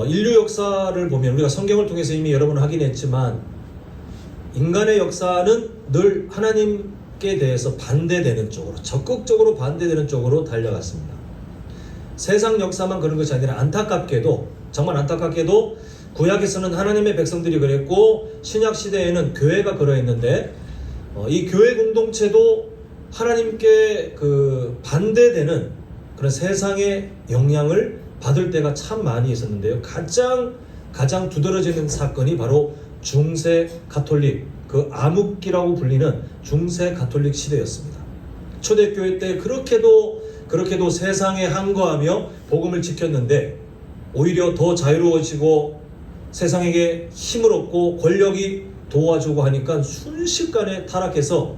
인류 역사를 보면 우리가 성경을 통해서 이미 여러 번 확인했지만 인간의 역사는 늘 하나님께 대해서 반대되는 쪽으로, 적극적으로 반대되는 쪽으로 달려갔습니다. 세상 역사만 그런 것이 아니라 안타깝게도, 정말 안타깝게도 구약에서는 하나님의 백성들이 그랬고 신약 시대에는 교회가 그러했는데 이 교회 공동체도 하나님께 반대되는 그런 세상의 영향을 받을 때가 참 많이 있었는데요. 가장 두드러지는 사건이 바로 중세 가톨릭, 암흑기라고 불리는 중세 가톨릭 시대였습니다. 초대교회 때 그렇게도 세상에 항거하며 복음을 지켰는데 오히려 더 자유로워지고 세상에게 힘을 얻고 권력이 도와주고 하니까 순식간에 타락해서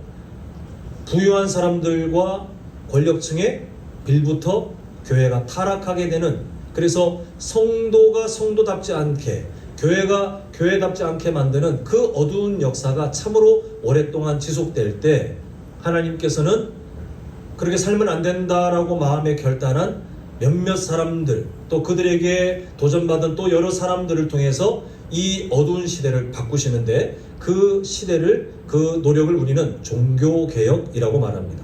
부유한 사람들과 권력층의 빌부터 교회가 타락하게 되는, 그래서 성도가 성도답지 않게, 교회가 교회답지 않게 만드는 그 어두운 역사가 참으로 오랫동안 지속될 때 하나님께서는 그렇게 살면 안 된다라고 마음에 결단한 몇몇 사람들, 또 그들에게 도전받은 또 여러 사람들을 통해서 이 어두운 시대를 바꾸시는데 그 시대를, 그 노력을 우리는 종교개혁이라고 말합니다.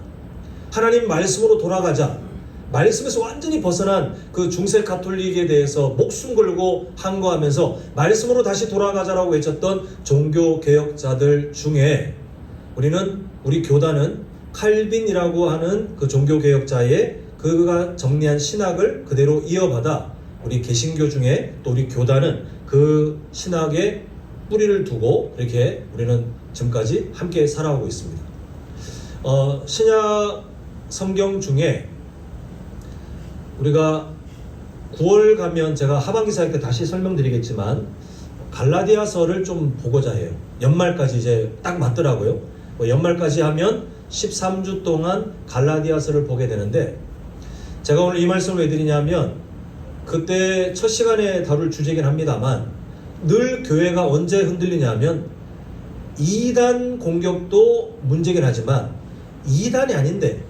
하나님 말씀으로 돌아가자, 말씀에서 완전히 벗어난 그 중세 가톨릭에 대해서 목숨 걸고 항거하면서 말씀으로 다시 돌아가자라고 외쳤던 종교개혁자들 중에 우리 교단은 칼빈이라고 하는 그 종교개혁자의 그가 정리한 신학을 그대로 이어받아 우리 개신교 중에 또 우리 교단은 그 신학에 뿌리를 두고 이렇게 우리는 지금까지 함께 살아오고 있습니다. 신약 성경 중에 우리가 9월 가면 제가 하반기 사역 때 다시 설명드리겠지만 갈라디아서를 좀 보고자 해요. 연말까지 이제 딱 맞더라고요. 연말까지 하면 13주 동안 갈라디아서를 보게 되는데 제가 오늘 이 말씀을 왜 드리냐면 그때 첫 시간에 다룰 주제긴 합니다만 늘 교회가 언제 흔들리냐면 이단 공격도 문제긴 하지만 이단이 아닌데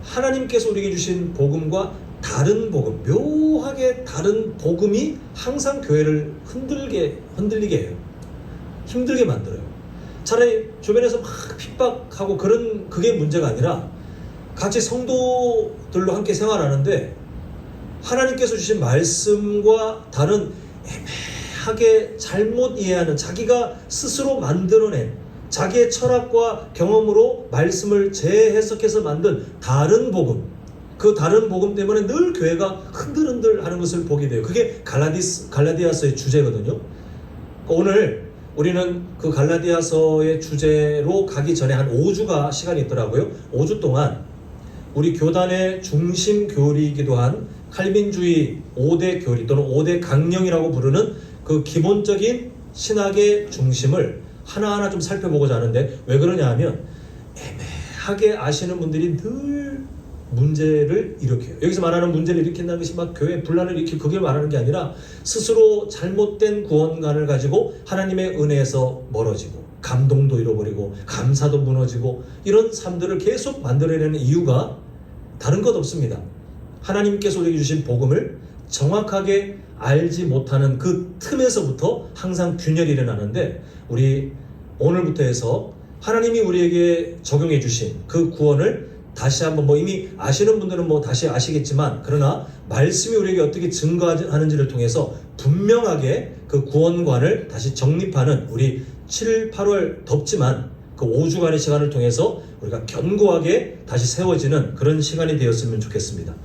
하나님께서 우리에게 주신 복음과 다른 복음, 묘하게 다른 복음이 항상 교회를 흔들리게 해요. 힘들게 만들어요. 차라리 주변에서 막 핍박하고 그게 문제가 아니라 같이 성도들로 함께 생활하는데 하나님께서 주신 말씀과 다른 애매하게 잘못 이해하는, 자기가 스스로 만들어낸 자기의 철학과 경험으로 말씀을 재해석해서 만든 다른 복음, 그 다른 복음 때문에 늘 교회가 흔들흔들 하는 것을 보게 돼요. 그게 갈라디아서의 주제거든요. 오늘 우리는 그 갈라디아서의 주제로 가기 전에 한 5주가 시간이 있더라고요. 5주 동안 우리 교단의 중심 교리이기도 한 칼빈주의 5대 교리 또는 5대 강령이라고 부르는 그 기본적인 신학의 중심을 하나하나 좀 살펴보고자 하는데 왜 그러냐 하면 애매하게 아시는 분들이 늘 문제를 일으켜요. 여기서 말하는 문제를 일으킨다는 것이 막 교회 분란을 일으키고 그게 말하는 게 아니라 스스로 잘못된 구원관을 가지고 하나님의 은혜에서 멀어지고 감동도 잃어버리고 감사도 무너지고 이런 삶들을 계속 만들어내는 이유가 다른 것 없습니다. 하나님께서 우리에게 주신 복음을 정확하게 알지 못하는 그 틈에서부터 항상 균열이 일어나는데 우리 오늘부터 해서 하나님이 우리에게 적용해 주신 그 구원을 다시 한번 이미 아시는 분들은 다시 아시겠지만 그러나 말씀이 우리에게 어떻게 증거하는지를 통해서 분명하게 그 구원관을 다시 정립하는 우리 7, 8월 덥지만 그 5주간의 시간을 통해서 우리가 견고하게 다시 세워지는 그런 시간이 되었으면 좋겠습니다.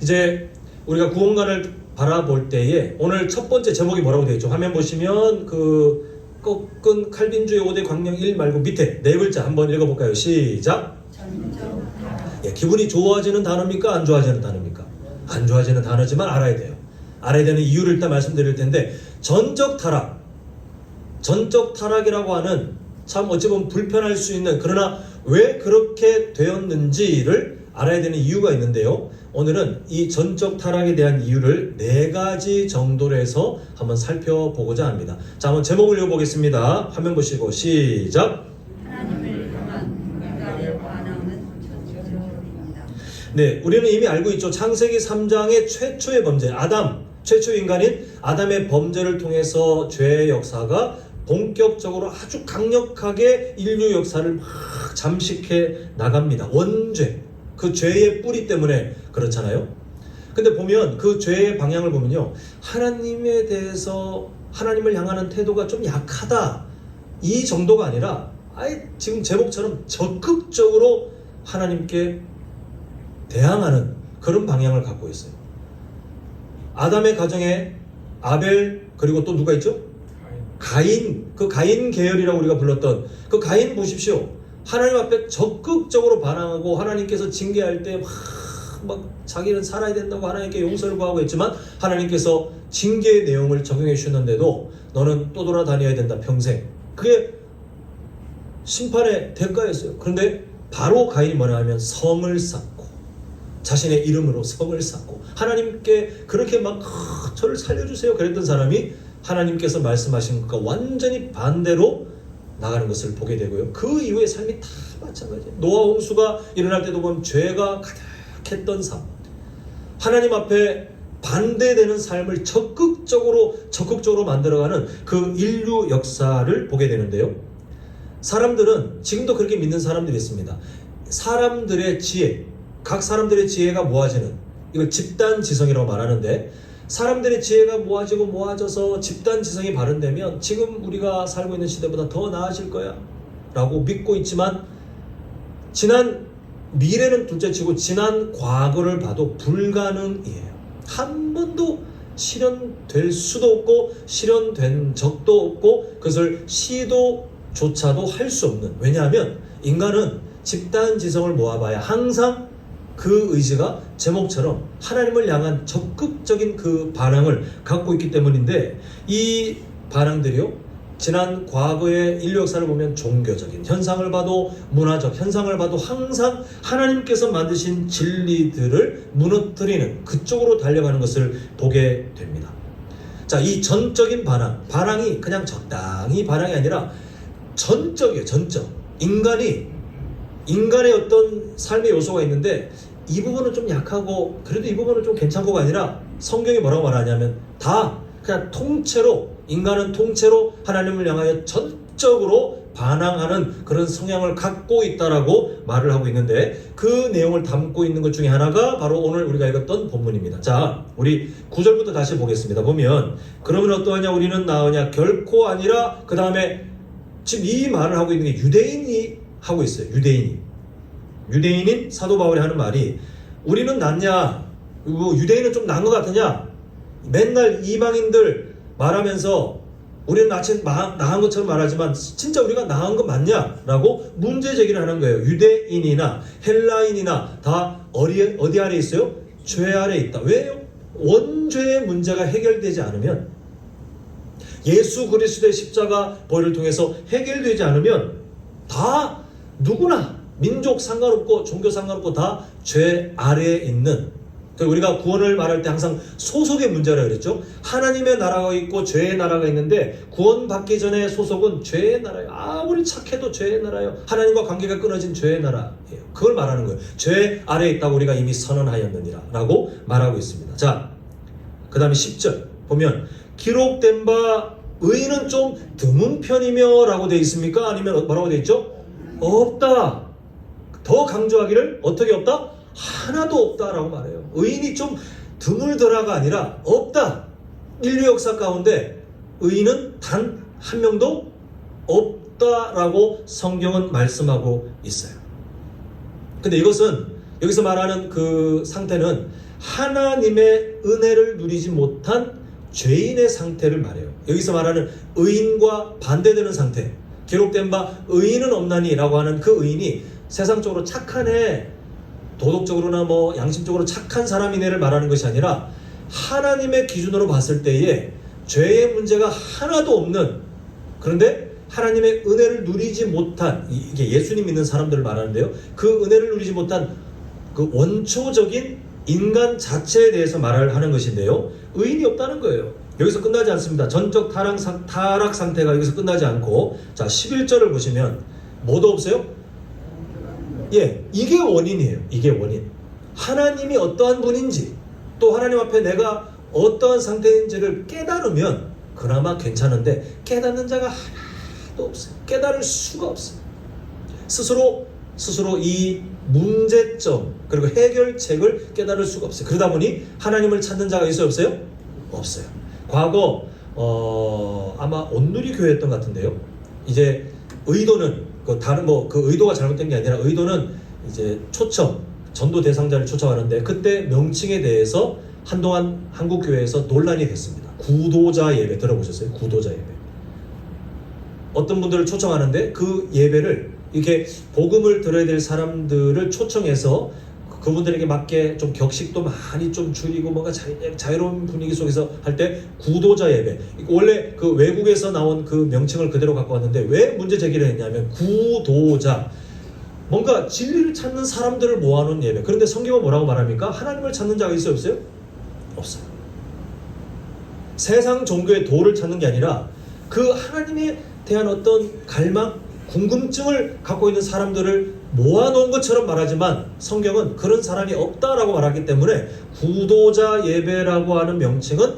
이제 우리가 구원관을 바라볼 때에 오늘 첫 번째 제목이 뭐라고 되어 있죠? 화면 보시면 그 꺾은 칼빈주의 5대 강령 1 말고 밑에 네 글자 한번 읽어볼까요? 시작! 예, 기분이 좋아지는 단어입니까? 안 좋아지는 단어입니까? 안 좋아지는 단어지만 알아야 돼요. 알아야 되는 이유를 일단 말씀드릴 텐데 전적 타락이라고 하는 참 어찌 보면 불편할 수 있는, 그러나 왜 그렇게 되었는지를 알아야 되는 이유가 있는데요. 오늘은 이 전적 타락에 대한 이유를 4가지 정도로 해서 한번 살펴보고자 합니다. 자, 한번 제목을 읽어보겠습니다. 화면 보시고 시작! 네, 우리는 이미 알고 있죠. 창세기 3장의 최초의 범죄, 아담, 최초 인간인 아담의 범죄를 통해서 죄의 역사가 본격적으로 아주 강력하게 인류 역사를 막 잠식해 나갑니다. 원죄, 그 죄의 뿌리 때문에 그렇잖아요. 근데 보면 그 죄의 방향을 보면요, 하나님에 대해서 하나님을 향하는 태도가 좀 약하다, 이 정도가 아니라 아예 지금 제목처럼 적극적으로 하나님께 대항하는 그런 방향을 갖고 있어요. 아담의 가정에 아벨, 그리고 또 누가 있죠? 가인. 그 가인 계열이라고 우리가 불렀던 그 가인 보십시오. 하나님 앞에 적극적으로 반항하고 하나님께서 징계할 때 막 자기는 살아야 된다고 하나님께 용서를 구하고 했지만 하나님께서 징계의 내용을 적용해 주셨는데도 너는 또 돌아다녀야 된다 평생. 그게 심판의 대가였어요. 그런데 바로 가인이 뭐냐 하면 성을 쌓고 자신의 이름으로 성을 쌓고 하나님께 그렇게 막 저를 살려주세요 그랬던 사람이 하나님께서 말씀하신 것과 완전히 반대로 나가는 것을 보게 되고요. 그 이후의 삶이 다 마찬가지예요. 노아 홍수가 일어날 때도 보면 죄가 가득했던 삶, 하나님 앞에 반대되는 삶을 적극적으로 만들어가는 그 인류 역사를 보게 되는데요. 사람들은 지금도 그렇게 믿는 사람들이 있습니다. 사람들의 지혜, 각 사람들의 지혜가 모아지는, 이걸 집단지성이라고 말하는데, 사람들의 지혜가 모아져서 집단지성이 발현되면 지금 우리가 살고 있는 시대보다 더 나아질 거야 라고 믿고 있지만, 지난 미래는 둘째치고 지난 과거를 봐도 불가능이에요. 한 번도 실현될 수도 없고 실현된 적도 없고 그것을 시도조차도 할 수 없는, 왜냐하면 인간은 집단지성을 모아봐야 항상 그 의지가 제목처럼 하나님을 향한 적극적인 그 반항을 갖고 있기 때문인데, 이 반항들이요, 지난 과거의 인류 역사를 보면 종교적인 현상을 봐도 문화적 현상을 봐도 항상 하나님께서 만드신 진리들을 무너뜨리는 그쪽으로 달려가는 것을 보게 됩니다. 자, 이 전적인 반항이 그냥 적당히 반항이 아니라 전적이에요. 전적. 인간의 어떤 삶의 요소가 있는데 이 부분은 좀 약하고 그래도 이 부분은 좀 괜찮고가 아니라 성경이 뭐라고 말하냐면 다 그냥 통째로, 인간은 통째로 하나님을 향하여 전적으로 반항하는 그런 성향을 갖고 있다라고 말을 하고 있는데, 그 내용을 담고 있는 것 중에 하나가 바로 오늘 우리가 읽었던 본문입니다. 자, 우리 9절부터 다시 보겠습니다. 보면 그러면 어떠하냐, 우리는 나으냐, 결코 아니라, 그 다음에 지금 이 말을 하고 있는 게 유대인이 하고 있어요. 유대인인 사도 바울이 하는 말이, 우리는 낫냐, 유대인은 좀 나은 것 같으냐, 맨날 이방인들 말하면서 우리는 나은 것처럼 말하지만 진짜 우리가 나은 거 맞냐? 라고 문제 제기를 하는 거예요. 유대인이나 헬라인이나 다 어디 아래 있어요? 죄 아래 있다. 왜요? 원죄의 문제가 해결되지 않으면, 예수 그리스도의 십자가 보혈을 통해서 해결되지 않으면 다 누구나 민족 상관없고 종교 상관없고 다 죄 아래에 있는, 우리가 구원을 말할 때 항상 소속의 문제라 그랬죠. 하나님의 나라가 있고 죄의 나라가 있는데, 구원받기 전에 소속은 죄의 나라예요. 아무리 착해도 죄의 나라예요. 하나님과 관계가 끊어진 죄의 나라예요. 그걸 말하는 거예요. 죄 아래에 있다고 우리가 이미 선언하였느니라 라고 말하고 있습니다. 자, 그 다음에 10절 보면 기록된 바 의인은 좀 드문 편이며 라고 되어 있습니까? 아니면 뭐라고 되어 있죠? 없다. 더 강조하기를, 어떻게 없다? 하나도 없다라고 말해요. 의인이 좀 드물더라가 아니라 없다. 인류 역사 가운데 의인은 단 한 명도 없다라고 성경은 말씀하고 있어요. 근데 이것은, 여기서 말하는 그 상태는 하나님의 은혜를 누리지 못한 죄인의 상태를 말해요. 여기서 말하는 의인과 반대되는 상태, 기록된 바 의인은 없나니 라고 하는 그 의인이 세상적으로 착한 애, 도덕적으로나 뭐 양심적으로 착한 사람이네를 말하는 것이 아니라, 하나님의 기준으로 봤을 때에 죄의 문제가 하나도 없는, 그런데 하나님의 은혜를 누리지 못한, 이게 예수님 믿는 사람들을 말하는데요, 그 은혜를 누리지 못한 그 원초적인 인간 자체에 대해서 말을 하는 것인데요, 의인이 없다는 거예요. 여기서 끝나지 않습니다. 전적 타락 상태가 여기서 끝나지 않고, 자 11절을 보시면 뭐도 없어요? 예, 이게 원인이에요. 이게 원인. 하나님이 어떠한 분인지, 또 하나님 앞에 내가 어떠한 상태인지를 깨달으면 그나마 괜찮은데 깨닫는 자가 하나도 없어요. 깨달을 수가 없어요. 스스로 이 문제점 그리고 해결책을 깨달을 수가 없어요. 그러다 보니 하나님을 찾는 자가 있어요, 없어요? 없어요. 과거 아마 온누리 교회였던 것 같은데요. 이제 의도는 다른 그 의도가 잘못된 게 아니라 의도는 이제 전도 대상자를 초청하는데 그때 명칭에 대해서 한동안 한국 교회에서 논란이 됐습니다. 구도자 예배 들어보셨어요? 구도자 예배. 어떤 분들을 초청하는데 그 예배를 이렇게 복음을 들어야 될 사람들을 초청해서 그분들에게 맞게 좀 격식도 많이 좀 줄이고 뭔가 자유로운 분위기 속에서 할 때 구도자 예배. 원래 그 외국에서 나온 그 명칭을 그대로 갖고 왔는데 왜 문제 제기를 했냐면 구도자. 뭔가 진리를 찾는 사람들을 모아놓은 예배. 그런데 성경은 뭐라고 말합니까? 하나님을 찾는 자가 있어요, 없어요? 없어요. 세상 종교의 도를 찾는 게 아니라 그 하나님에 대한 어떤 갈망, 궁금증을 갖고 있는 사람들을 모아놓은 것처럼 말하지만 성경은 그런 사람이 없다라고 말하기 때문에 구도자 예배라고 하는 명칭은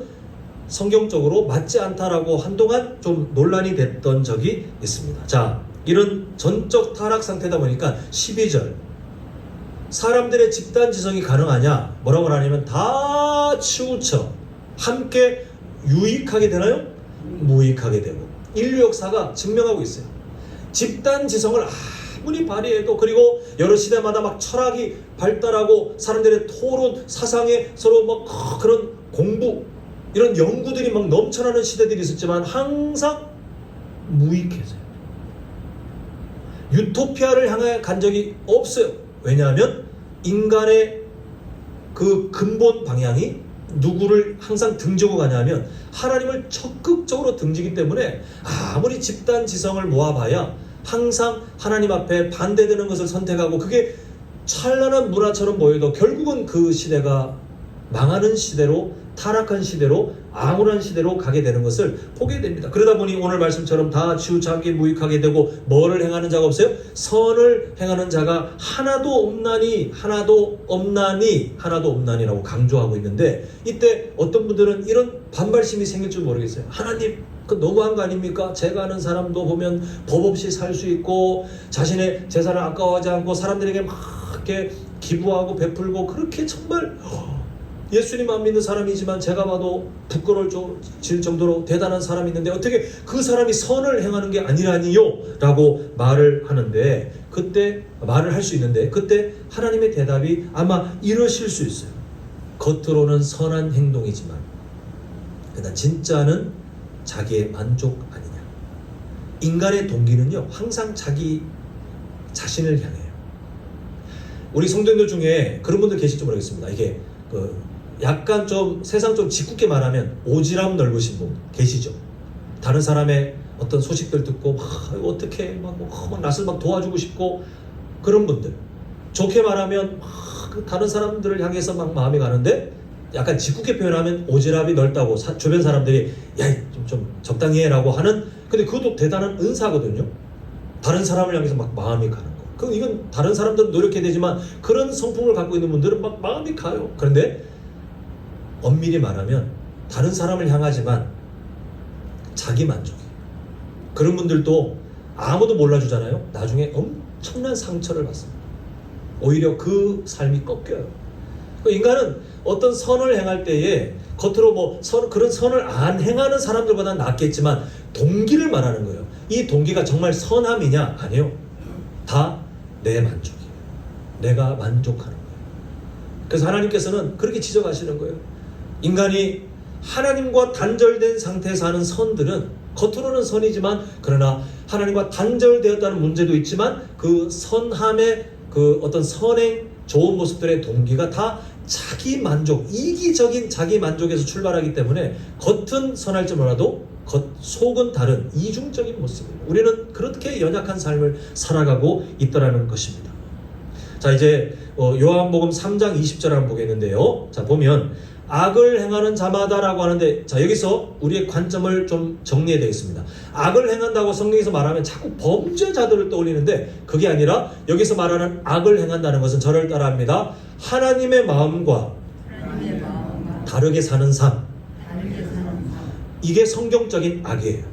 성경적으로 맞지 않다라고 한동안 좀 논란이 됐던 적이 있습니다. 자, 이런 전적 타락 상태다 보니까 12절 사람들의 집단지성이 가능하냐? 뭐라고 말하냐면 다 치우쳐 함께 유익하게 되나요? 무익하게 되고 인류 역사가 증명하고 있어요. 집단지성을 아무리 발휘해도 그리고 여러 시대마다 막 철학이 발달하고 사람들의 토론, 사상에 서로 막 그런 공부 이런 연구들이 막 넘쳐나는 시대들이 있었지만 항상 무익해져요. 유토피아를 향해 간 적이 없어요. 왜냐하면 인간의 그 근본 방향이 누구를 항상 등지고 가냐면 하나님을 적극적으로 등지기 때문에 아무리 집단 지성을 모아봐야 항상 하나님 앞에 반대되는 것을 선택하고 그게 찬란한 문화처럼 보여도 결국은 그 시대가 망하는 시대로 타락한 시대로 암울한 시대로 가게 되는 것을 보게 됩니다. 그러다 보니 오늘 말씀처럼 다 치우치게 무익하게 되고 뭐를 행하는 자가 없어요? 선을 행하는 자가 하나도 없나니라고 강조하고 있는데 이때 어떤 분들은 이런 반발심이 생길 줄 모르겠어요. 하나님 그 너무한 거 아닙니까? 제가 아는 사람도 보면 법 없이 살 수 있고 자신의 재산을 아까워하지 않고 사람들에게 막 이렇게 기부하고 베풀고 그렇게 정말 예수님 안 믿는 사람이지만 제가 봐도 부끄러울 정도로 대단한 사람이 있는데 어떻게 그 사람이 선을 행하는 게 아니라니요? 라고 말을 하는데 그때 말을 할 수 있는데 그때 하나님의 대답이 아마 이러실 수 있어요. 겉으로는 선한 행동이지만 그러나 진짜는 자기의 만족 아니냐. 인간의 동기는요 항상 자기 자신을 향해요. 우리 성도님들 중에 그런 분들 계실지 모르겠습니다. 이게 약간 좀 세상 좀 짓궂게 말하면 오지랖 넓으신 분 계시죠? 다른 사람의 어떤 소식들 듣고 이거 어떻게 막 낯을 막 도와주고 싶고 그런 분들. 좋게 말하면 다른 사람들을 향해서 막 마음이 가는데 약간 짓궂게 표현하면 오지랖이 넓다고 주변 사람들이 야 좀 적당히 해라고 하는 근데 그것도 대단한 은사거든요. 다른 사람을 향해서 막 마음이 가는 거. 그럼 이건 다른 사람들은 노력해야 되지만 그런 성품을 갖고 있는 분들은 막 마음이 가요. 그런데 엄밀히 말하면 다른 사람을 향하지만 자기 만족이에요. 그런 분들도 아무도 몰라주잖아요. 나중에 엄청난 상처를 받습니다. 오히려 그 삶이 꺾여요. 인간은 어떤 선을 행할 때에 겉으로 그런 선을 안 행하는 사람들보다 낫겠지만 동기를 말하는 거예요. 이 동기가 정말 선함이냐? 아니요. 다 내 만족이에요. 내가 만족하는 거예요. 그래서 하나님께서는 그렇게 지적하시는 거예요. 인간이 하나님과 단절된 상태에서 하는 선들은 겉으로는 선이지만 그러나 하나님과 단절되었다는 문제도 있지만 그 선함의 그 어떤 선행 좋은 모습들의 동기가 다 자기 만족, 이기적인 자기 만족에서 출발하기 때문에 겉은 선할지 몰라도 속은 다른 이중적인 모습입니다. 우리는 그렇게 연약한 삶을 살아가고 있더라는 것입니다. 자, 이제 요한복음 3장 20절 한번 보겠는데요. 자, 보면 악을 행하는 자마다라고 하는데 자, 여기서 우리의 관점을 좀 정리해야 되겠습니다. 악을 행한다고 성경에서 말하면 자꾸 범죄자들을 떠올리는데 그게 아니라 여기서 말하는 악을 행한다는 것은 저를 따라합니다. 하나님의 마음과 다르게 사는 삶. 이게 성경적인 악이에요.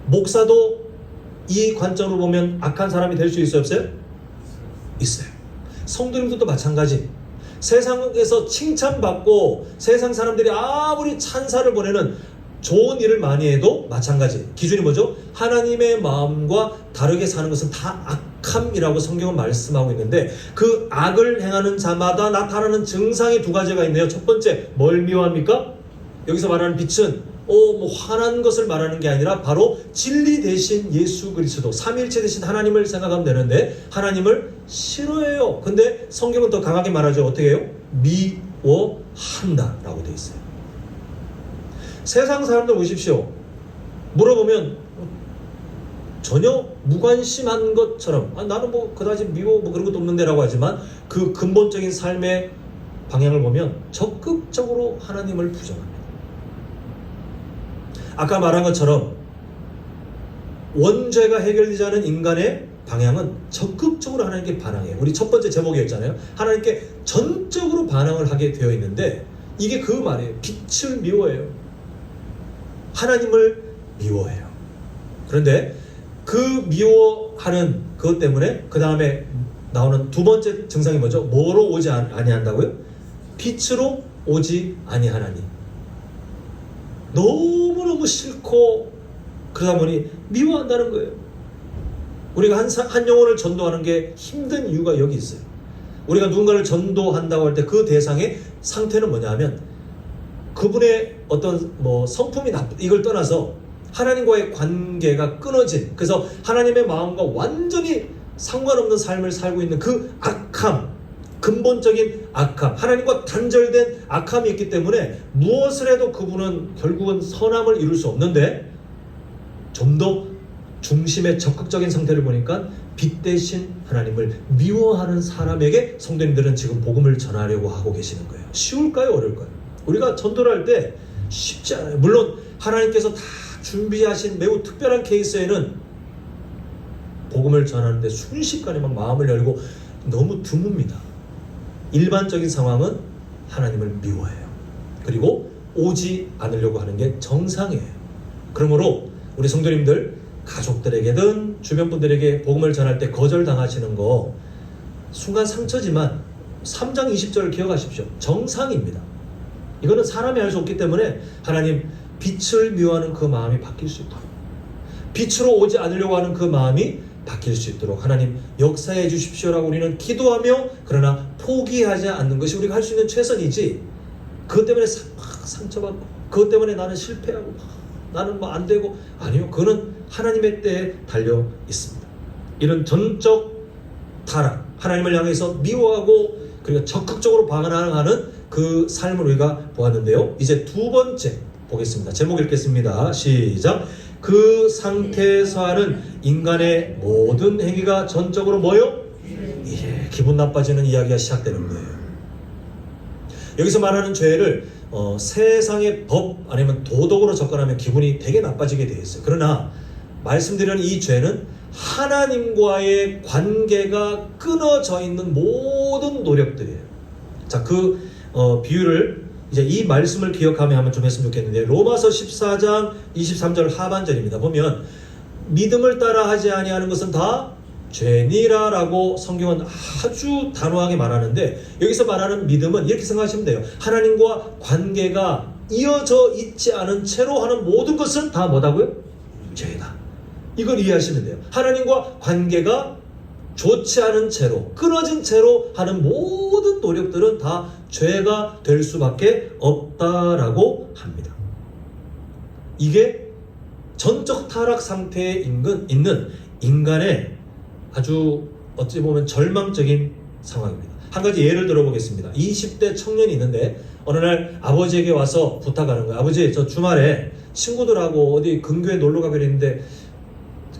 목사도 이 관점으로 보면 악한 사람이 될 수 있어요, 없어요? 있어요. 성도님들도 마찬가지. 세상에서 칭찬받고 세상 사람들이 아무리 찬사를 보내는 좋은 일을 많이 해도 마찬가지. 기준이 뭐죠? 하나님의 마음과 다르게 사는 것은 다 악함이라고 성경은 말씀하고 있는데, 그 악을 행하는 자마다 나타나는 증상이 두 가지가 있네요. 첫 번째, 뭘 미워합니까? 여기서 말하는 빛은 화난 것을 말하는 게 아니라 바로 진리 대신 예수 그리스도, 삼위일체 대신 하나님을 생각하면 되는데 하나님을 싫어해요. 근데 성경은 더 강하게 말하죠. 어떻게 해요? 미워한다 라고 되어 있어요. 세상 사람들 보십시오. 물어보면 전혀 무관심한 것처럼 나는 그다지 미워 그런 것도 없는데 라고 하지만, 그 근본적인 삶의 방향을 보면 적극적으로 하나님을 부정합니다. 아까 말한 것처럼 원죄가 해결되지 않은 인간의 방향은 적극적으로 하나님께 반항해요. 우리 첫 번째 제목이었잖아요. 하나님께 전적으로 반항을 하게 되어 있는데, 이게 그 말이에요. 빛을 미워해요. 하나님을 미워해요. 그런데 그 미워하는 그것 때문에 그 다음에 나오는 두 번째 증상이 뭐죠? 뭐로 오지 아니한다고요? 빛으로 오지 아니하나니. 너무너무 싫고 그러다 보니 미워한다는 거예요. 우리가 한 영혼을 전도하는 게 힘든 이유가 여기 있어요. 우리가 누군가를 전도한다고 할 때 그 대상의 상태는 뭐냐 하면, 그분의 어떤 성품이 이걸 떠나서 하나님과의 관계가 끊어진, 그래서 하나님의 마음과 완전히 상관없는 삶을 살고 있는 그 악함, 근본적인 악함, 하나님과 단절된 악함이 있기 때문에 무엇을 해도 그분은 결국은 선함을 이룰 수 없는데, 좀 더 중심의 적극적인 상태를 보니까 빛 대신 하나님을 미워하는 사람에게 성도님들은 지금 복음을 전하려고 하고 계시는 거예요. 쉬울까요? 어려울까요? 우리가 전도를 할 때 쉽지 않아요. 물론 하나님께서 다 준비하신 매우 특별한 케이스에는 복음을 전하는데 순식간에 막 마음을 열고 너무 드뭅니다. 일반적인 상황은 하나님을 미워해요. 그리고 오지 않으려고 하는 게 정상이에요. 그러므로 우리 성도님들, 가족들에게든 주변 분들에게 복음을 전할 때 거절당하시는 거 순간 상처지만 3장 20절을 기억하십시오. 정상입니다. 이거는 사람이 할 수 없기 때문에 하나님, 빛을 미워하는 그 마음이 바뀔 수 있도록, 빛으로 오지 않으려고 하는 그 마음이 바뀔 수 있도록 하나님 역사해 주십시오라고 우리는 기도하며, 그러나 포기하지 않는 것이 우리가 할 수 있는 최선이지, 그것 때문에 상처받고 그것 때문에 나는 실패하고 나는 안 되고, 아니요, 그거는 하나님의 때에 달려 있습니다. 이런 전적 타락, 하나님을 향해서 미워하고 그리고 적극적으로 반항하는 그 삶을 우리가 보았는데요. 이제 두 번째 보겠습니다. 제목 읽겠습니다. 시작. 그 상태에서 하는 인간의 모든 행위가 전적으로 뭐요? 기분 나빠지는 이야기가 시작되는 거예요. 여기서 말하는 죄를 세상의 법 아니면 도덕으로 접근하면 기분이 되게 나빠지게 되어 있어요. 그러나 말씀드리는 이 죄는 하나님과의 관계가 끊어져 있는 모든 노력들이에요. 자, 그 비유를 이제 이 말씀을 기억하며 한번 좀 했으면 좋겠는데, 로마서 14장 23절 하반절입니다. 보면 믿음을 따라 하지 아니하는 것은 다 죄니라라고 성경은 아주 단호하게 말하는데, 여기서 말하는 믿음은 이렇게 생각하시면 돼요. 하나님과 관계가 이어져 있지 않은 채로 하는 모든 것은 다 뭐다고요? 죄다. 이걸 이해하시면 돼요. 하나님과 관계가 좋지 않은 채로, 끊어진 채로 하는 모든 노력들은 다 죄가 될 수밖에 없다라고 합니다. 이게 전적 타락 상태에 있는 인간의 아주 어찌 보면 절망적인 상황입니다. 한 가지 예를 들어보겠습니다. 20대 청년이 있는데 어느 날 아버지에게 와서 부탁하는 거예요. 아버지, 저 주말에 친구들하고 어디 근교에 놀러 가기로 했는데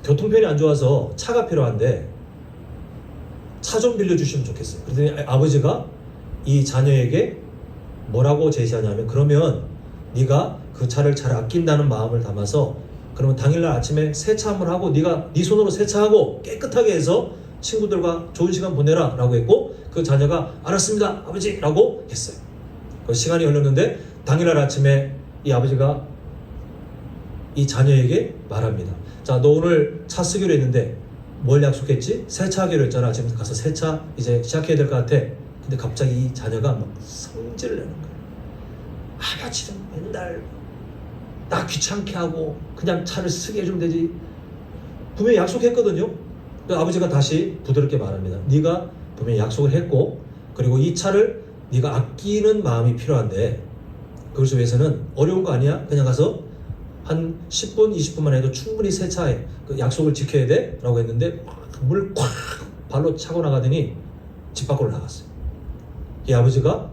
교통편이 안 좋아서 차가 필요한데 차 좀 빌려주시면 좋겠어요. 그랬더니 아버지가 이 자녀에게 뭐라고 제시하냐면, 그러면 네가 그 차를 잘 아낀다는 마음을 담아서 그러면 당일날 아침에 세차 한번 하고 네가 네 손으로 세차하고 깨끗하게 해서 친구들과 좋은 시간 보내라 라고 했고, 그 자녀가 알았습니다 아버지 라고 했어요. 그 시간이 흘렀는데 당일날 아침에 이 아버지가 이 자녀에게 말합니다. 자, 너 오늘 차 쓰기로 했는데 뭘 약속했지? 세차하기로 했잖아. 지금 가서 세차 이제 시작해야 될 것 같아. 근데 갑자기 이 자녀가 막 성질을 내는 거예요. 아버지는 맨날 나 귀찮게 하고 그냥 차를 쓰게 해주면 되지. 분명히 약속했거든요. 아버지가 다시 부드럽게 말합니다. 네가 분명히 약속을 했고, 그리고 이 차를 네가 아끼는 마음이 필요한데 그것을 위해서는 어려운 거 아니야? 그냥 가서 한 10분, 20분만 해도 충분히 세차해. 그 약속을 지켜야 돼? 라고 했는데 물 콱 발로 차고 나가더니 집 밖으로 나갔어요. 이 아버지가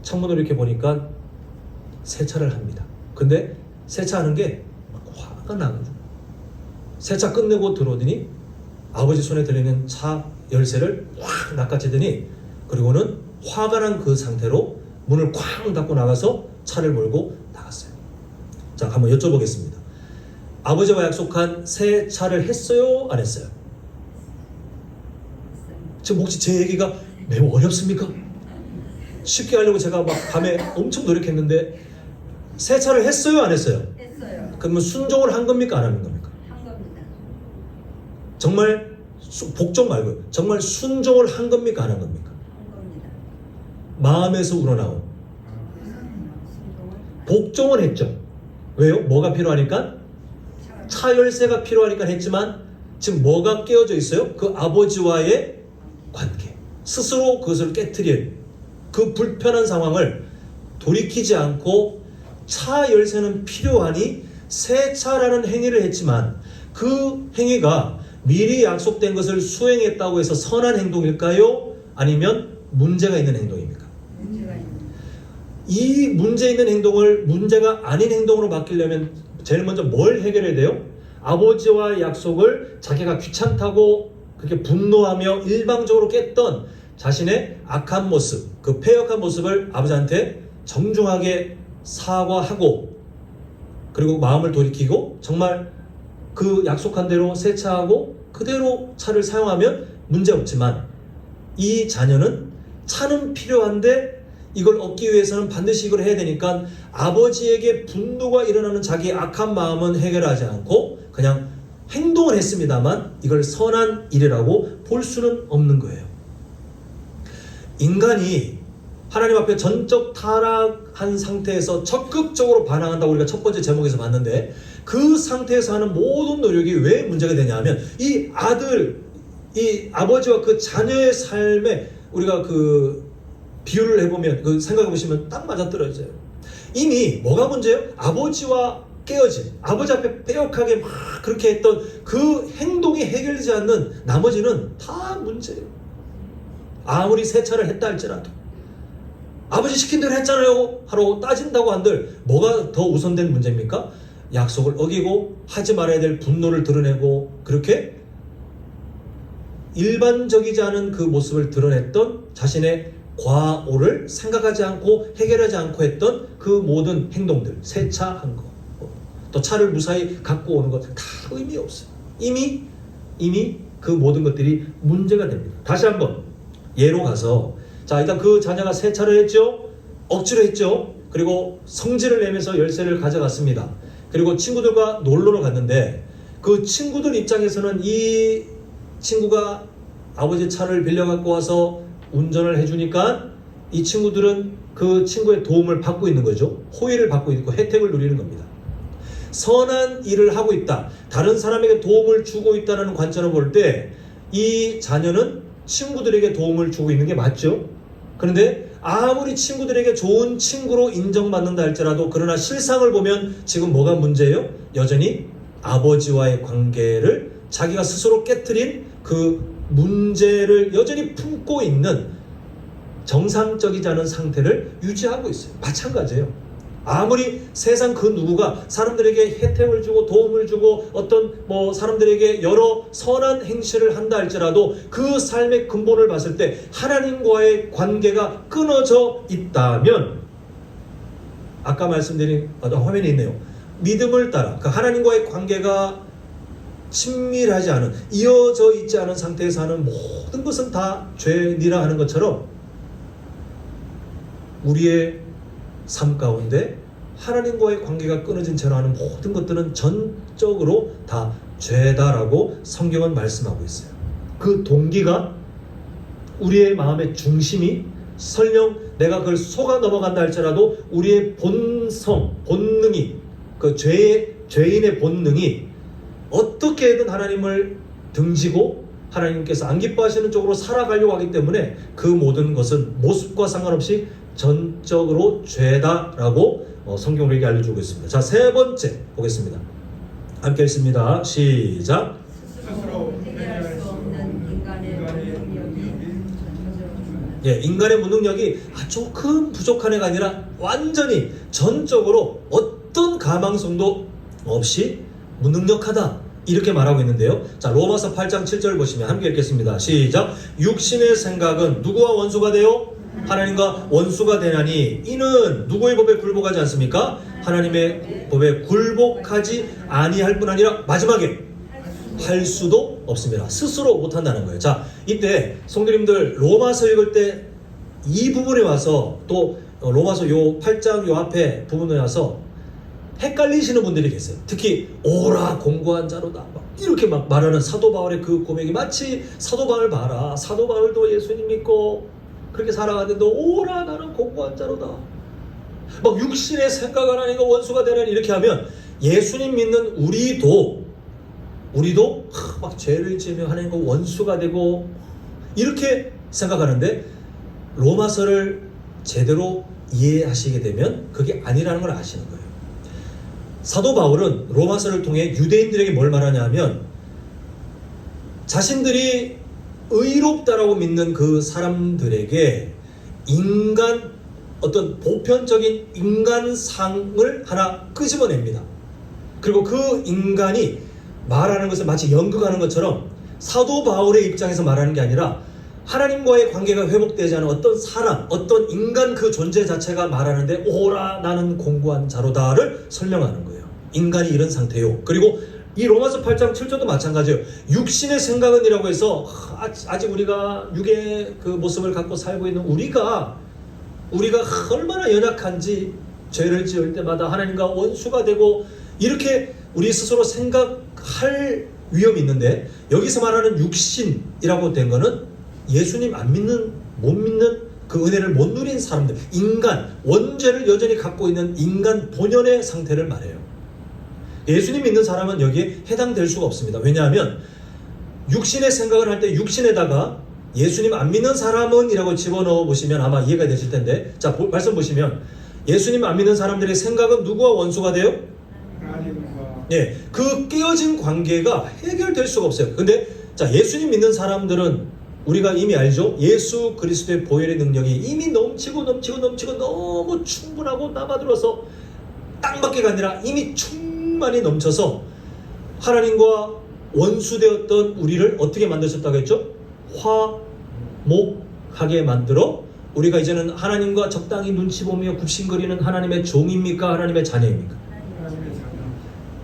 창문으로 이렇게 보니까 세차를 합니다. 근데 세차하는 게 막 화가 나가지고 세차 끝내고 들어오더니 아버지 손에 들리는 차 열쇠를 확 낚아채더니 그리고는 화가 난 그 상태로 문을 쾅 닫고 나가서 차를 몰고 나갔어요. 자, 한번 여쭤보겠습니다. 아버지와 약속한 세차를 했어요? 안 했어요? 지금 혹시 제 얘기가 매우 어렵습니까? 쉽게 하려고 제가 막 밤에 엄청 노력했는데 세차를 했어요? 안 했어요? 했어요. 그러면 순종을 한 겁니까? 안 하는 겁니까? 한 겁니다. 정말 복종 말고 정말 순종을 한 겁니까? 안 한 겁니까? 한 겁니다. 마음에서 우러나온 복종은 했죠. 왜요? 뭐가 필요하니까? 차 열쇠가 필요하니까 했지만 지금 뭐가 깨어져 있어요? 그 아버지와의 관계. 스스로 그것을 깨트릴 그 불편한 상황을 돌이키지 않고 차 열쇠는 필요하니 세차라는 행위를 했지만 그 행위가 미리 약속된 것을 수행했다고 해서 선한 행동일까요? 아니면 문제가 있는 행동입니까? 문제가 있는. 이 문제 있는 행동을 문제가 아닌 행동으로 바뀌려면 제일 먼저 뭘 해결해야 돼요? 아버지와의 약속을 자기가 귀찮다고 그렇게 분노하며 일방적으로 깼던 자신의 악한 모습, 그 패역한 모습을 아버지한테 정중하게 사과하고 그리고 마음을 돌이키고 정말 그 약속한 대로 세차하고 그대로 차를 사용하면 문제없지만 이 자녀는 차는 필요한데 이걸 얻기 위해서는 반드시 이걸 해야 되니까 아버지에게 분노가 일어나는 자기의 악한 마음은 해결하지 않고 그냥 행동을 했습니다만 이걸 선한 일이라고 볼 수는 없는 거예요. 인간이 하나님 앞에 전적 타락한 상태에서 적극적으로 반항한다고 우리가 첫 번째 제목에서 봤는데 그 상태에서 하는 모든 노력이 왜 문제가 되냐 하면 이 아들, 이 아버지와 그 자녀의 삶에 우리가 그 비유를 해보면 그 생각해 보시면 딱 맞아떨어져요. 이미 뭐가 문제예요? 아버지와 깨어진 아버지 앞에 빼역하게 막 그렇게 했던 그 행동이 해결되지 않는 나머지는 다 문제예요. 아무리 세차를 했다 할지라도 아버지 시킨 대로 했잖아요 하러 따진다고 한들 뭐가 더 우선된 문제입니까? 약속을 어기고 하지 말아야 될 분노를 드러내고 그렇게 일반적이지 않은 그 모습을 드러냈던 자신의 과오를 생각하지 않고 해결하지 않고 했던 그 모든 행동들, 세차한 거, 또 차를 무사히 갖고 오는 것 다 의미 없어요. 이미 그 모든 것들이 문제가 됩니다. 다시 한번 예로 가서 자, 일단 그 자녀가 세차를 했죠. 억지로 했죠. 그리고 성질을 내면서 열쇠를 가져갔습니다. 그리고 친구들과 놀러를 갔는데 그 친구들 입장에서는 이 친구가 아버지 차를 빌려 갖고 와서 운전을 해주니까 이 친구들은 그 친구의 도움을 받고 있는 거죠. 호의를 받고 있고 혜택을 누리는 겁니다. 선한 일을 하고 있다. 다른 사람에게 도움을 주고 있다는 관점을 볼 때 이 자녀는 친구들에게 도움을 주고 있는 게 맞죠. 그런데 아무리 친구들에게 좋은 친구로 인정받는다 할지라도 그러나 실상을 보면 지금 뭐가 문제예요? 여전히 아버지와의 관계를 자기가 스스로 깨트린 그 문제를 여전히 품고 있는 정상적이지 않은 상태를 유지하고 있어요. 마찬가지예요. 아무리 세상 그 누구가 사람들에게 혜택을 주고 도움을 주고 어떤 사람들에게 여러 선한 행실을 한다 할지라도 그 삶의 근본을 봤을 때 하나님과의 관계가 끊어져 있다면 아까 말씀드린 화면에 있네요. 믿음을 따라 그 하나님과의 관계가 친밀하지 않은 이어져 있지 않은 상태에서 하는 모든 것은 다 죄니라 하는 것처럼 우리의 삶 가운데 하나님과의 관계가 끊어진 채로 하는 모든 것들은 전적으로 다 죄다라고 성경은 말씀하고 있어요. 그 동기가 우리의 마음의 중심이 설령 내가 그걸 속아 넘어간다 할지라도 우리의 본성, 본능이 그 죄인의 본능이 어떻게든 하나님을 등지고 하나님께서 안 기뻐하시는 쪽으로 살아가려고 하기 때문에 그 모든 것은 모습과 상관없이 전적으로 죄다라고 성경으로 얘기 알려주고 있습니다. 자, 세 번째 보겠습니다. 함께 읽습니다. 시작. 스스로 해결할 수 없는 인간의 인간의 무능력이 조금 부족한 애가 아니라 완전히 전적으로 어떤 가망성도 없이 무능력하다 이렇게 말하고 있는데요. 자, 로마서 8장 7절 보시면 함께 읽겠습니다. 시작. 육신의 생각은 누구와 원수가 돼요? 하나님과 원수가 되나니 이는 누구의 법에 굴복하지 않습니까? 하나님의 법에 굴복하지 아니할 뿐 아니라 마지막에 할 수도 없습니다. 스스로 못한다는 거예요. 자, 이때 성도님들 로마서 읽을 때 이 부분에 와서 또 로마서 요 8장 요 앞에 부분에 와서 헷갈리시는 분들이 계세요. 특히 오라 공고한 자로다 막 이렇게 막 말하는 사도 바울의 그 고백이 마치 사도 바울 봐라, 사도 바울도 예수님 믿고 그렇게 살아가는데 오라 나는 공고한 자로다 막 육신의 생각을 하니까 원수가 되는 이렇게 하면 예수님 믿는 우리도 막 죄를 지으며 하나님과 원수가 되고 이렇게 생각하는데 로마서를 제대로 이해하시게 되면 그게 아니라는 걸 아시는 거예요. 사도 바울은 로마서를 통해 유대인들에게 뭘 말하냐 하면 자신들이 의롭다라고 믿는 그 사람들에게 인간 어떤 보편적인 인간상을 하나 끄집어냅니다. 그리고 그 인간이 말하는 것을 마치 연극하는 것처럼 사도 바울의 입장에서 말하는 게 아니라 하나님과의 관계가 회복되지 않은 어떤 사람, 어떤 인간 그 존재 자체가 말하는데 오라 나는 공고한 자로다를 설명하는 거예요. 인간이 이런 상태요. 그리고 이 로마서 8장 7절도 마찬가지예요. 육신의 생각은 이라고 해서 아직 우리가 육의 그 모습을 갖고 살고 있는 우리가 얼마나 연약한지 죄를 지을 때마다 하나님과 원수가 되고 이렇게 우리 스스로 생각할 위험이 있는데 여기서 말하는 육신이라고 된 거는 예수님 안 믿는, 못 믿는 그 은혜를 못 누린 사람들, 인간, 원죄를 여전히 갖고 있는 인간 본연의 상태를 말해요. 예수님 믿는 사람은 여기에 해당될 수가 없습니다. 왜냐하면 육신의 생각을 할 때 육신에다가 예수님 안 믿는 사람은 이라고 집어넣어 보시면 아마 이해가 되실 텐데 자, 말씀 보시면 예수님 안 믿는 사람들의 생각은 누구와 원수가 돼요? 예, 그 깨어진 관계가 해결될 수가 없어요. 근데 자, 예수님 믿는 사람들은 우리가 이미 알죠? 예수 그리스도의 보혈의 능력이 이미 넘치고 너무 충분하고 남아들어서 땅밖에가 아니라 이미 충만히 넘쳐서 하나님과 원수되었던 우리를 어떻게 만드셨다고 했죠? 화목하게 만들어 우리가 이제는 하나님과 적당히 눈치 보며 굽신거리는 하나님의 종입니까? 하나님의 자녀입니까?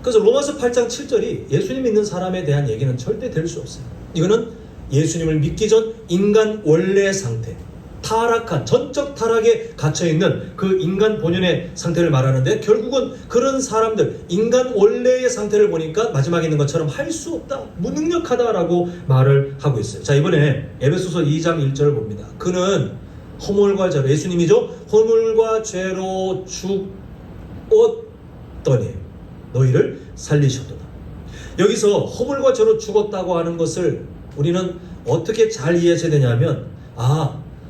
그래서 로마서 8장 7절이 예수님 믿는 사람에 대한 얘기는 절대 될 수 없어요. 이거는 예수님을 믿기 전 인간 원래의 상태, 타락한 전적 타락에 갇혀있는 그 인간 본연의 상태를 말하는데 결국은 그런 사람들 인간 원래의 상태를 보니까 마지막에 있는 것처럼 할 수 없다, 무능력하다라고 말을 하고 있어요. 자, 이번에 에베소서 2장 1절을 봅니다. 그는 허물과 죄로, 예수님이죠, 허물과 죄로 죽었더니 너희를 살리셨도다. 여기서 허물과 죄로 죽었다고 하는 것을 우리는 어떻게 잘 이해해야 되냐면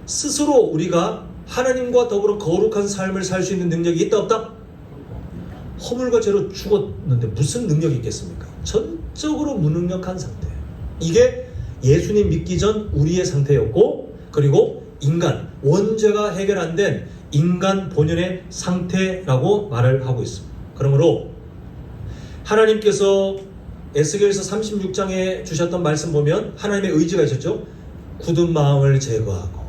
스스로 우리가 하나님과 더불어 거룩한 삶을 살 수 있는 능력이 있다 없다? 허물과 죄로 죽었는데 무슨 능력이 있겠습니까? 전적으로 무능력한 상태예요. 이게 예수님 믿기 전 우리의 상태였고 그리고 인간, 원죄가 해결 안 된 인간 본연의 상태라고 말을 하고 있습니다. 그러므로 하나님께서 에스겔서 36장에 주셨던 말씀 보면 하나님의 의지가 있었죠. 굳은 마음을 제거하고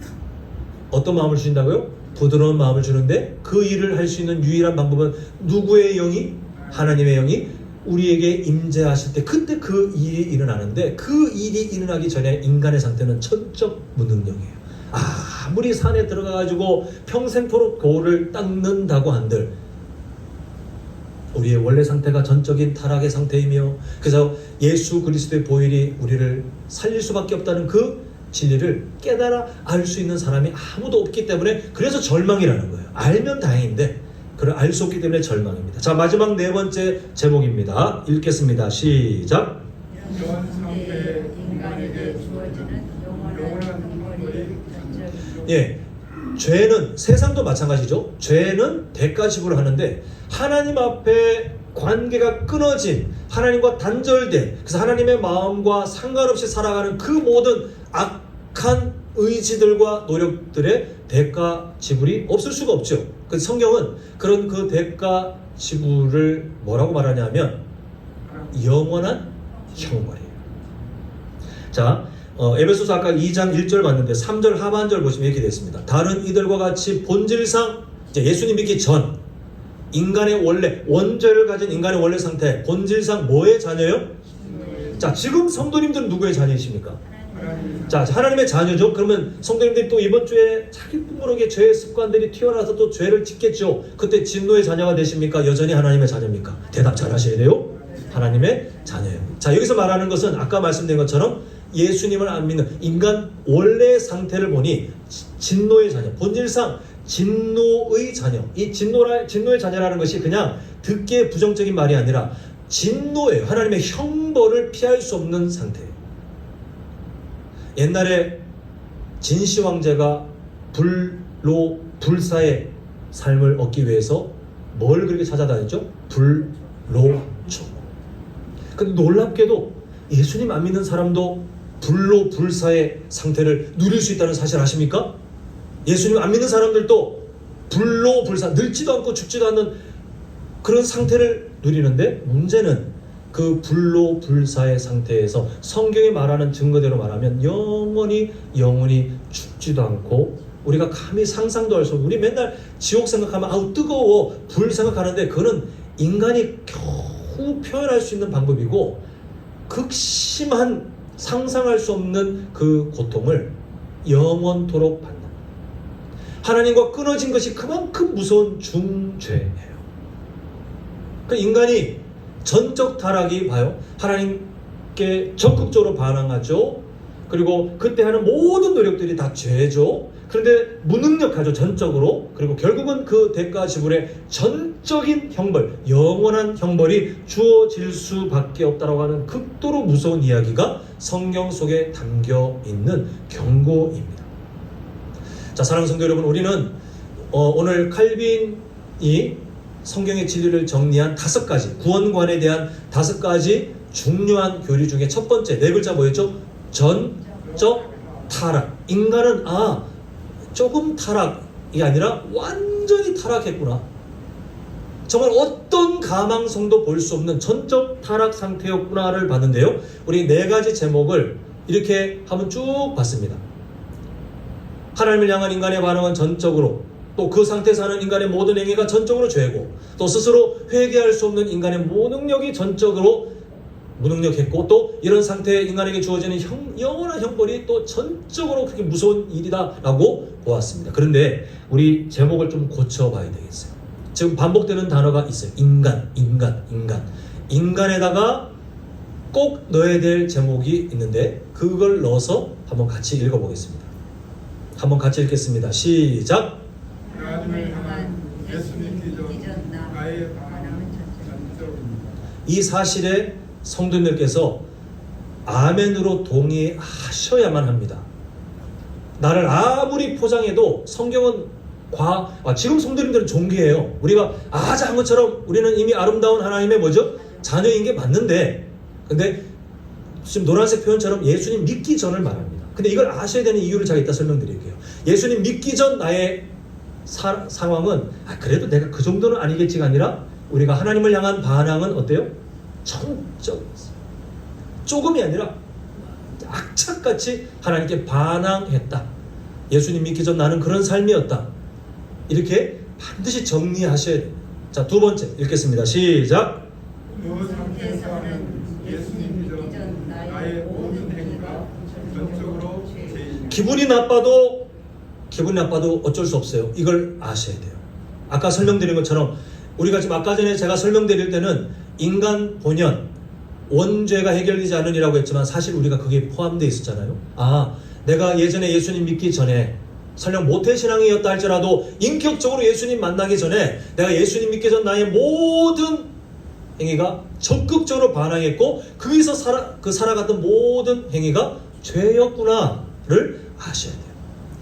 어떤 마음을 주신다고요? 부드러운 마음을 주는데 그 일을 할 수 있는 유일한 방법은 누구의 영이? 하나님의 영이 우리에게 임재하실 때 그때 그 일이 일어나는데 그 일이 일어나기 전에 인간의 상태는 천적 무능력이에요. 아무리 산에 들어가가지고 평생토록 돌을 닦는다고 한들 우리의 원래 상태가 전적인 타락의 상태이며, 그래서 예수 그리스도의 보혈이 우리를 살릴 수밖에 없다는 그 진리를 깨달아 알 수 있는 사람이 아무도 없기 때문에, 그래서 절망이라는 거예요. 알면 다행인데 그걸 알 수 없기 때문에 절망입니다. 자, 마지막 네 번째 제목입니다. 읽겠습니다. 시작. 이런 상태에 인간에게 주어지는 영원한 형벌이 전적이죠. 예, 죄는 세상도 마찬가지죠. 죄는 대가 지불을 하는데 하나님 앞에 관계가 끊어진, 하나님과 단절된, 그래서 하나님의 마음과 상관없이 살아가는 그 모든 악한 의지들과 노력들의 대가 지불이 없을 수가 없죠. 그 성경은 그런 그 대가 지불을 뭐라고 말하냐면 영원한 형벌이에요. 자, 에베소서 아까 2장 1절 봤는데 3절 하반절 보시면 이렇게 되어 있습니다. 다른 이들과 같이 본질상 예수님 믿기 전 인간의 원래 원죄를 가진 인간의 원래 상태, 본질상 뭐의 자녀요? 자, 지금 성도님들은 누구의 자녀이십니까? 자, 하나님의 자녀죠. 그러면 성도님들이 또 이번 주에 자기 모르게 죄의 습관들이 튀어나와서 또 죄를 짓겠죠. 그때 진노의 자녀가 되십니까? 여전히 하나님의 자녀입니까? 대답 잘 하셔야 돼요. 하나님의 자녀예요. 자, 여기서 말하는 것은 아까 말씀드린 것처럼 예수님을 안 믿는 인간 원래의 상태를 보니 진노의 자녀, 본질상 진노의 자녀. 이 진노의 자녀라는 것이 그냥 듣기에 부정적인 말이 아니라 진노예요. 하나님의 형벌을 피할 수 없는 상태예요. 옛날에 진시 황제가 불로 불사의 삶을 얻기 위해서 뭘 그렇게 찾아다녔죠? 불로초. 근데 놀랍게도 예수님 안 믿는 사람도 불로 불사의 상태를 누릴 수 있다는 사실 아십니까? 예수님 안 믿는 사람들도 불로 불사, 늙지도 않고 죽지도 않는 그런 상태를 누리는데, 문제는 그 불로 불사의 상태에서 성경이 말하는 증거대로 말하면 영원히 죽지도 않고, 우리가 감히 상상도 할 수 없는, 우리 맨날 지옥 생각하면 아우 뜨거워, 불 생각하는데 그거는 인간이 겨우 표현할 수 있는 방법이고, 극심한 상상할 수 없는 그 고통을 영원토록 받는, 하나님과 끊어진 것이 그만큼 무서운 중죄예요. 그 인간이 전적 타락이 봐요. 하나님께 적극적으로 반항하죠. 그리고 그때 하는 모든 노력들이 다 죄죠. 그런데 무능력하죠, 전적으로. 그리고 결국은 그 대가 지불의 전적인 형벌, 영원한 형벌이 주어질 수밖에 없다라고 하는 극도로 무서운 이야기가 성경 속에 담겨 있는 경고입니다. 자, 사랑하는 성도 여러분, 우리는 오늘 칼빈이 성경의 진리를 정리한 5가지, 구원관에 대한 5가지 중요한 교리 중에 첫 번째, 네 글자 뭐였죠? 전적 타락. 인간은 조금 타락이 아니라 완전히 타락했구나. 정말 어떤 가망성도 볼 수 없는 전적 타락 상태였구나를 봤는데요. 우리 4가지 제목을 이렇게 한번 쭉 봤습니다. 하나님을 향한 인간의 반응은 전적으로, 또 그 상태에서 하는 인간의 모든 행위가 전적으로 죄고, 또 스스로 회개할 수 없는 인간의 무능력이 전적으로 무능력했고, 또 이런 상태에 인간에게 주어지는 영원한 형벌이 또 전적으로 그렇게 무서운 일이다라고 보았습니다. 그런데 우리 제목을 좀 고쳐봐야 되겠어요. 지금 반복되는 단어가 있어요. 인간에다가 꼭 넣어야 될 제목이 있는데 그걸 넣어서 한번 같이 읽어보겠습니다. 한번 같이 읽겠습니다. 시작. 하나님을 향한 예수 믿기 전 나의 반응은 전적입니다. 이 사실에 성도님들께서 아멘으로 동의하셔야만 합니다. 나를 아무리 포장해도 성경은 지금 성도님들은 존귀해요. 우리가 잘한 것처럼 우리는 이미 아름다운 하나님의 자녀인 게 맞는데, 근데 지금 노란색 표현처럼 예수님 믿기 전을 말합니다. 근데 이걸 아셔야 되는 이유를 제가 이따 설명드릴게요. 예수님 믿기 전 나의 상황은 그래도 내가 그 정도는 아니겠지가 아니라, 우리가 하나님을 향한 반항은 어때요? 전적이었어요. 조금이 아니라 악착같이 하나님께 반항했다. 예수님 믿기 전 나는 그런 삶이었다. 이렇게 반드시 정리하셔야 됩니다. 자, 2번째 읽겠습니다. 시작. 그 상태에서는 예수님 믿기 전 나의 모든 행위가 전적으로 죄입니다. 기분이 나빠도 기분이 나빠도 어쩔 수 없어요. 이걸 아셔야 돼요. 아까 설명드린 것처럼 우리가 지금 아까 전에 제가 설명드릴 때는 인간 본연 원죄가 해결되지 않으리라고 했지만 사실 우리가 그게 포함되어 있었잖아요. 내가 예전에 예수님 믿기 전에 설령 모태신앙이었다 할지라도 인격적으로 예수님 만나기 전에 내가 예수님 믿기 전 나의 모든 행위가 적극적으로 반항했고 거기서 살아갔던 모든 행위가 죄였구나를 아셔야 돼요.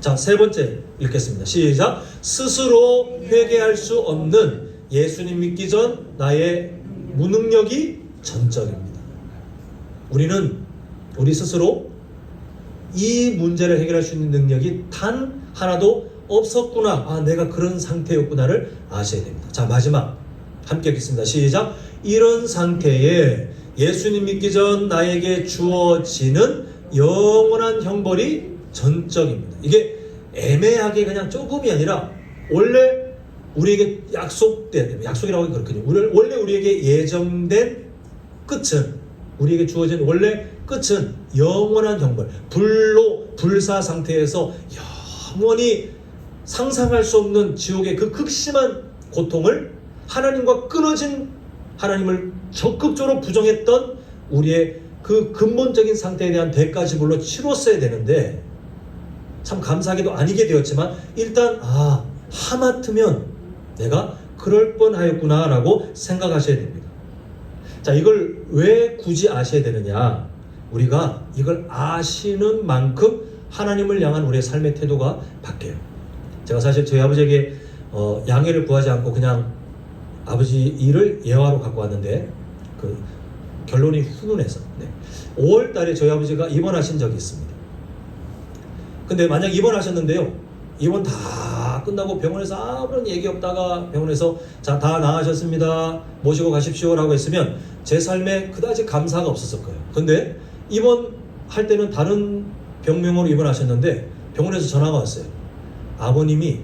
자, 세 번째 읽겠습니다. 시작. 스스로 회개할 수 없는 예수님 믿기 전 나의 무능력이 전적입니다. 우리 스스로 이 문제를 해결할 수 있는 능력이 단 하나도 없었구나. 내가 그런 상태였구나를 아셔야 됩니다. 자, 마지막 함께 읽겠습니다. 시작. 이런 상태에 예수님 믿기 전 나에게 주어지는 영원한 형벌이 전적입니다. 이게 애매하게 그냥 조금이 아니라 원래 우리에게 약속이라고 하기 그렇거든요. 원래 우리에게 예정된 끝은, 우리에게 주어진 원래 끝은 영원한 형벌, 불사 상태에서 영원히 상상할 수 없는 지옥의 그 극심한 고통을 하나님과 끊어진 하나님을 적극적으로 부정했던 우리의 그 근본적인 상태에 대한 대가지불로 치렀어야 되는데, 참 감사하게도 아니게 되었지만 일단 하마터면 내가 그럴 뻔하였구나 라고 생각하셔야 됩니다. 자, 이걸 왜 굳이 아셔야 되느냐? 우리가 이걸 아시는 만큼 하나님을 향한 우리의 삶의 태도가 바뀌어요. 제가 사실 저희 아버지에게 양해를 구하지 않고 그냥 아버지 일을 예화로 갖고 왔는데 그 결론이 훈훈해서 5월 달에 저희 아버지가 입원하신 적이 있습니다. 근데 만약 입원하셨는데요, 입원 다 끝나고 병원에서 아무런 얘기 없다가 병원에서 자, 다 나으셨습니다, 모시고 가십시오 라고 했으면 제 삶에 그다지 감사가 없었을 거예요. 근데 입원할 때는 다른 병명으로 입원하셨는데 병원에서 전화가 왔어요. 아버님이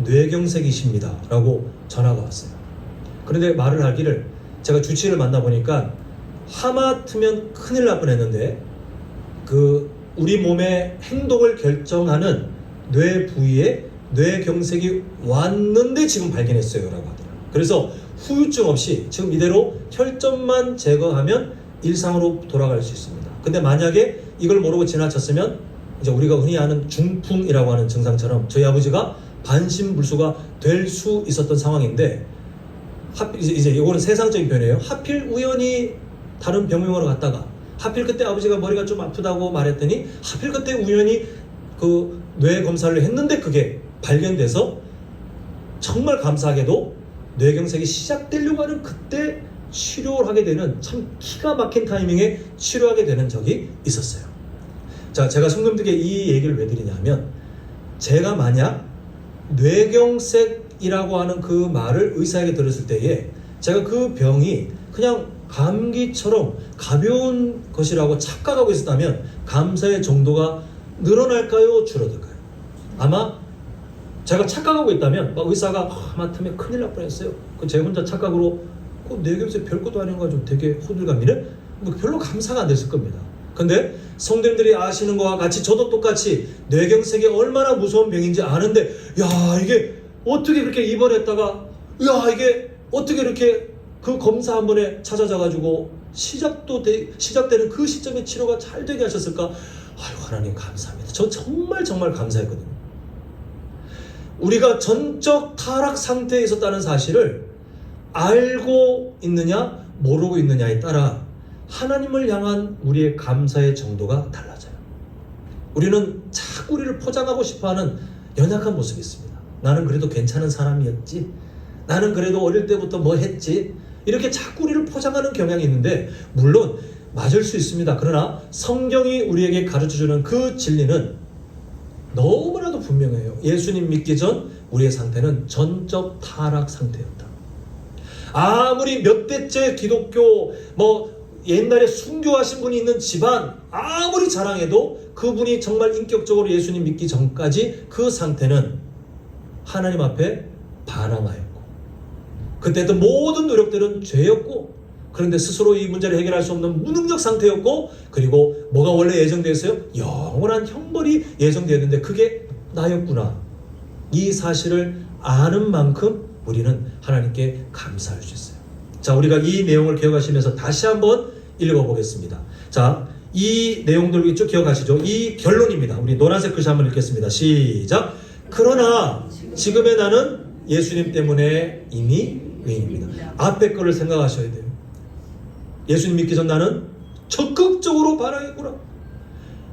뇌경색이십니다 라고 전화가 왔어요. 그런데 말을 하기를, 제가 주치의를 만나보니까 하마터면 큰일 날 뻔했는데 우리 몸의 행동을 결정하는 뇌 부위에 뇌경색이 왔는데 지금 발견했어요 라고 하더라고요. 그래서 후유증 없이 지금 이대로 혈전만 제거하면 일상으로 돌아갈 수 있습니다. 근데 만약에 이걸 모르고 지나쳤으면 이제 우리가 흔히 아는 중풍이라고 하는 증상처럼 저희 아버지가 반신불수가 될 수 있었던 상황인데, 이제 이거는 세상적인 변이에요. 하필 우연히 다른 병명으로 갔다가 하필 그때 아버지가 머리가 좀 아프다고 말했더니 하필 그때 우연히 그 뇌 검사를 했는데 그게 발견돼서 정말 감사하게도 뇌경색이 시작되려고 하는 그때 치료를 하게 되는 참 기가 막힌 타이밍에 치료하게 되는 적이 있었어요. 자, 제가 성도님들에게 이 얘기를 왜 드리냐면, 제가 만약 뇌경색이라고 하는 그 말을 의사에게 들었을 때에 제가 그 병이 그냥 감기처럼 가벼운 것이라고 착각하고 있었다면 감사의 정도가 늘어날까요? 줄어들까요? 아마 제가 착각하고 있다면 의사가 하마터면 큰일 날 뻔했어요, 제 혼자 착각으로 뇌경색 별것도 아닌 거 좀 되게 호들갑이네? 별로 감사가 안 됐을 겁니다. 근데 성도님들이 아시는 것과 같이 저도 똑같이 뇌경색이 얼마나 무서운 병인지 아는데, 이게 어떻게 그렇게 입원했다가 이게 어떻게 이렇게 그 검사 한 번에 찾아져가지고 시작되는 그 시점에 치료가 잘 되게 하셨을까? 하나님 감사합니다. 저 정말 감사했거든요. 우리가 전적 타락 상태에 있었다는 사실을 알고 있느냐 모르고 있느냐에 따라 하나님을 향한 우리의 감사의 정도가 달라져요. 우리는 자꾸 우리를 포장하고 싶어하는 연약한 모습이 있습니다. 나는 그래도 괜찮은 사람이었지, 나는 그래도 어릴 때부터 뭐 했지, 이렇게 자꾸 우리를 포장하는 경향이 있는데, 물론 맞을 수 있습니다. 그러나 성경이 우리에게 가르쳐주는 그 진리는 너무나도 분명해요. 예수님 믿기 전 우리의 상태는 전적 타락 상태였다. 아무리 몇 대째 기독교 옛날에 순교하신 분이 있는 집안 아무리 자랑해도 그분이 정말 인격적으로 예수님 믿기 전까지 그 상태는 하나님 앞에 반항하였고, 그때 했던 모든 노력들은 죄였고, 그런데 스스로 이 문제를 해결할 수 없는 무능력 상태였고, 그리고 뭐가 원래 예정되어 있어요? 영원한 형벌이 예정되었는데 그게 나였구나. 이 사실을 아는 만큼 우리는 하나님께 감사할 수 있어요. 자, 우리가 이 내용을 기억하시면서 다시 한번 읽어보겠습니다. 자, 이 내용들 쭉 기억하시죠? 이 결론입니다. 우리 노란색 글씨 한번 읽겠습니다. 시작. 그러나 지금의 나는 예수님 때문에 이미 의인입니다. 앞에 거를 생각하셔야 돼요. 예수님 믿기 전 나는 적극적으로 반항했구나.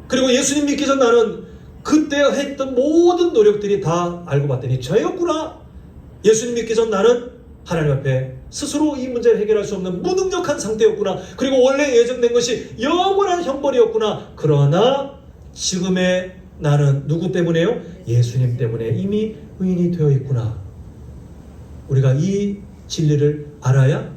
그리고 예수님 믿기 전 나는 그때 했던 모든 노력들이 다 알고 봤더니 저였구나. 예수님 믿기 전 나는 하나님 앞에 스스로 이 문제를 해결할 수 없는 무능력한 상태였구나. 그리고 원래 예정된 것이 영원한 형벌이었구나. 그러나 지금의 나는 누구 때문에요? 예수님 때문에 이미 의인이 되어 있구나. 우리가 이 진리를 알아야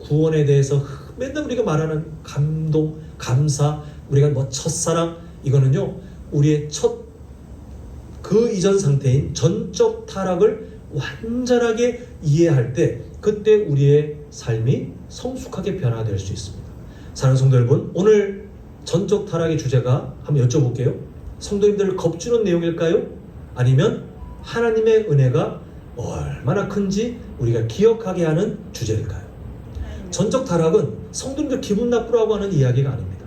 구원에 대해서 맨날 우리가 말하는 감동, 감사, 우리가 뭐 첫사랑, 이거는요 우리의 그 이전 상태인 전적 타락을 완전하게 이해할 때 그때 우리의 삶이 성숙하게 변화될 수 있습니다. 사랑하는 성도 여러분, 오늘 전적 타락의 주제가 한번 여쭤볼게요. 성도님들을 겁주는 내용일까요? 아니면 하나님의 은혜가 얼마나 큰지 우리가 기억하게 하는 주제일까요? 전적 타락은 성도님들 기분 나쁘라고 하는 이야기가 아닙니다.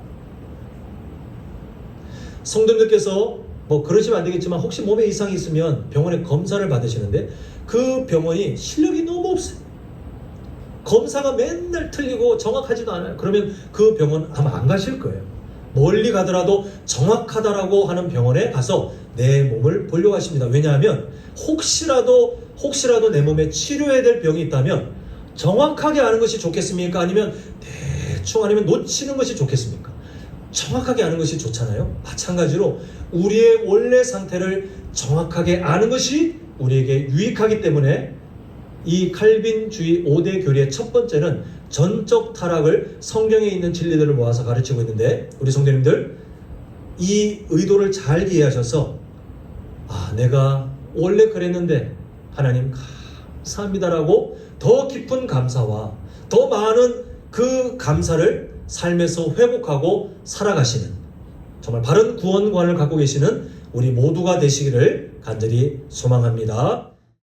성도님들께서 뭐 그러시면 안 되겠지만 혹시 몸에 이상이 있으면 병원에 검사를 받으시는데 그 병원이 실력이 너무 없어요. 검사가 맨날 틀리고 정확하지도 않아요. 그러면 그 병원 아마 안 가실 거예요. 멀리 가더라도 정확하다라고 하는 병원에 가서 내 몸을 보려고 하십니다. 왜냐하면 혹시라도 내 몸에 치료해야 될 병이 있다면 정확하게 아는 것이 좋겠습니까? 아니면 대충 아니면 놓치는 것이 좋겠습니까? 정확하게 아는 것이 좋잖아요. 마찬가지로 우리의 원래 상태를 정확하게 아는 것이 우리에게 유익하기 때문에 이 칼빈주의 5대 교리의 첫 번째는 전적 타락을 성경에 있는 진리들을 모아서 가르치고 있는데, 우리 성도님들 이 의도를 잘 이해하셔서 내가 원래 그랬는데 하나님 감사합니다라고 더 깊은 감사와 더 많은 그 감사를 삶에서 회복하고 살아가시는 정말 바른 구원관을 갖고 계시는 우리 모두가 되시기를 간절히 소망합니다.